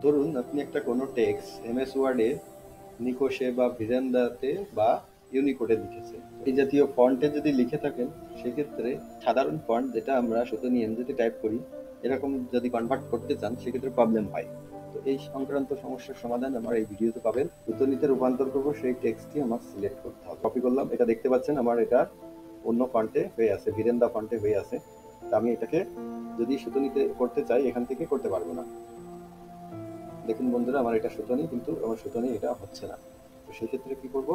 ধরুন আপনি একটা কোনো টেক্সট এমএস ওয়ার্ডে নিকোশে বা ভিরেন্দাতে বা ইউনিকোডে লিখেছেন। এই জাতীয় ফন্টে যদি লিখে থাকেন সেক্ষেত্রে সাধারণ ফন্ট যেটা আমরা সুতনি এমজিতে টাইপ করি এরকম যদি কনভার্ট করতে চান সেক্ষেত্রে প্রবলেম হয়। তো এই সংক্রান্ত সমস্যার সমাধান আমার এই ভিডিওতে পাবেন। সুতনিতে রূপান্তর করবো সেই টেক্সটটি আমার সিলেক্ট করতে হবে। কপি করলাম, এটা দেখতে পাচ্ছেন আমার এটা অন্য ফন্টে হয়ে আছে, ভিরেন্দা ফন্টে হয়ে আছে। তা আমি এটাকে যদি সুতনিতে করতে চাই এখান থেকে করতে পারবো না। দেখুন বন্ধুরা, আমার এটা সুতনি, কিন্তু আমার সুতনি এটা হচ্ছে না। তো সেক্ষেত্রে কি করব,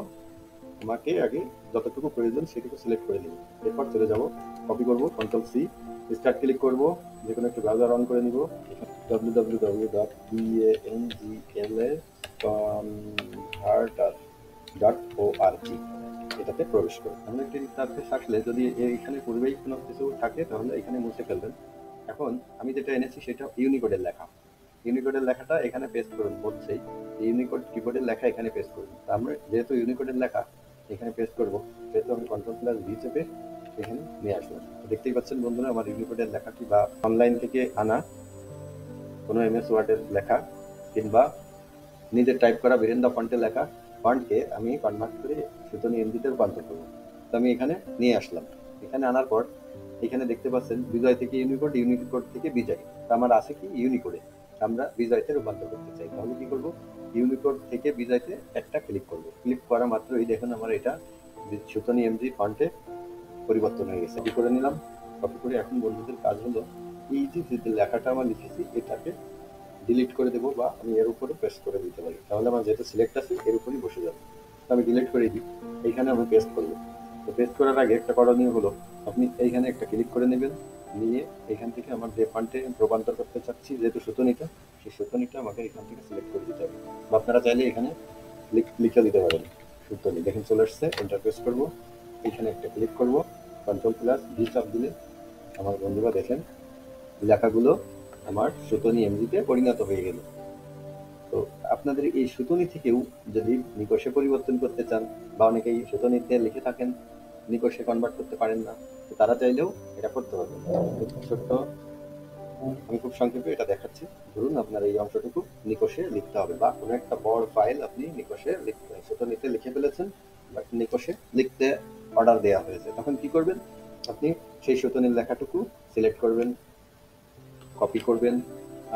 আমাকে আগে যতটুকু প্রয়োজন সেটুকু সিলেক্ট করে নিব। এরপর চলে যাব, কপি করব, কন্ট্রোল সি, স্টার্ট ক্লিক করব, যে কোনো একটু ব্রাউজার অন করে নিব। www.banglaconverter.org এটাতে প্রবেশ করব। আমরা একটি ইন্টারফেস আসলে যদি এইখানে পূর্বেই কোনো কিছু থাকে তাহলে এখানে মুছে ফেলবেন। এখন আমি যেটা এনেছি সেটা ইউনিকোডের লেখা। ইউনিকোডের লেখাটা এখানে পেস্ট করুন বলছেই, ইউনিকোড কিবোর্ডের লেখা এখানে পেস্ট করুন। তা আমরা যেহেতু ইউনিকোডের লেখা এখানে পেস্ট করব, সেহেতু আমি কন্ট্রোল প্লাস ভি চেপে এখানে নিয়ে আসলাম। দেখতেই পাচ্ছেন বন্ধুরা, আমার ইউনিকোডের লেখাটি বা অনলাইন থেকে আনা কোনো এমএস ওয়ার্ডের লেখা কিংবা নিজের টাইপ করা ভিরেন্দা ফন্টের লেখা ফন্টকে আমি কনভার্ট করে সুতনি এমজিতে রূপান্তর করব। তো আমি এখানে নিয়ে আসলাম। এখানে আনার পর এখানে দেখতে পাচ্ছেন বিজয় থেকে ইউনিকোড, ইউনিকোড থেকে বিজয়। তা আমার আছে কি ইউনিকোডে, আমরা বিজয়তে রূপান্তর করতে চাই। তাহলে কি করব, ইউনিকোড থেকে বিজয়তে একটা ক্লিক করব। ক্লিক করা মাত্রই দেখুন আমার এটা সুতনি এমজি ফন্টে পরিবর্তন হয়ে গেছে। কপি করে নিলাম। কপি করে এখন বন্ধুদের কাজ হলো এই যে লেখাটা আমার লিখেছি এটাকে ডিলিট করে দেবো, বা আমি এর উপরে পেস্ট করে দিতে পারি। তাহলে আমার যেহেতু সিলেক্ট আছে এর উপরই বসে যাবে। তো আমি ডিলিট করে দিই, এইখানে আমি পেস্ট করবো। তো পেস্ট করার আগে একটা করণীয় হলো, আপনি এইখানে একটা ক্লিক করে নেবেন, নিয়ে এখান থেকে আমার যে ফন্টে রূপান্তর করতে চাচ্ছি যেহেতু সুতনিটা, সেই সুতনিটা আমাকে এখান থেকে সিলেক্ট করে দিতে হবে। বা আপনারা চাইলে এখানে লিখে দিতে পারেন সুতনি। দেখেন চলে আসছে, এন্টার প্রেস করবো, এখানে একটা ক্লিক করবো, কন্ট্রোল প্লাস ভি চাপ দিলে আমার বন্ধুরা দেখেন লেখাগুলো আমার সুতনি এমজিতে পরিণত হয়ে গেল। তো আপনাদের এই সুতনি থেকেও যদি নিকষে পরিবর্তন করতে চান, বা অনেকেই সুতনিতে লিখে থাকেন নিকষে কনভার্ট করতে পারেন না, তো তারা চাইলেও এটা করতে পারবেন। ছোট্ট আমি খুব সংক্ষেপে এটা দেখাচ্ছি। ধরুন আপনার এই অংশটুকু নিকষে লিখতে হবে, বা কোনো একটা বড় ফাইল আপনি নিকষে সুতনিতে লিখে ফেলেছেন, বাট নিকষে লিখতে অর্ডার দেওয়া হয়েছে। তখন কি করবেন, আপনি সেই সুতনির লেখাটুকু সিলেক্ট করবেন, কপি করবেন,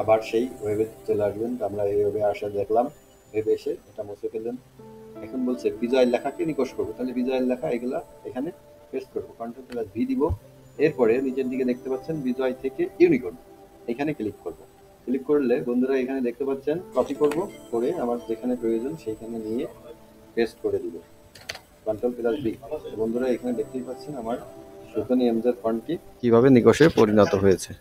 আবার সেই ওয়েবে চলে আসবেন। আমরা এই ওয়েবে আসা দেখলাম, ওয়েবে এসে এটা মুছে ফেললেন। এখন বলছে বিজয়ের লেখাকে নিকষ করবো, তাহলে বিজয়ের লেখা এগুলা এখানে পেস্ট করবো, কন্ট্রোল প্লাস ভি দিব। এরপরে নিচের দিকে দেখতে পাচ্ছেন বিজয় থেকে ইউনিকোড, এখানে ক্লিক করবো। ক্লিক করলে বন্ধুরা এখানে দেখতে পাচ্ছেন কপি করব, করে আমার যেখানে প্রয়োজন সেইখানে নিয়ে পেস্ট করে দিব, কন্ট্রোল প্লাস ভি। বন্ধুরা এখানে দেখতেই পাচ্ছেন আমার সুতনি এমজের ফন্টটি কিভাবে নিকষে পরিণত হয়েছে।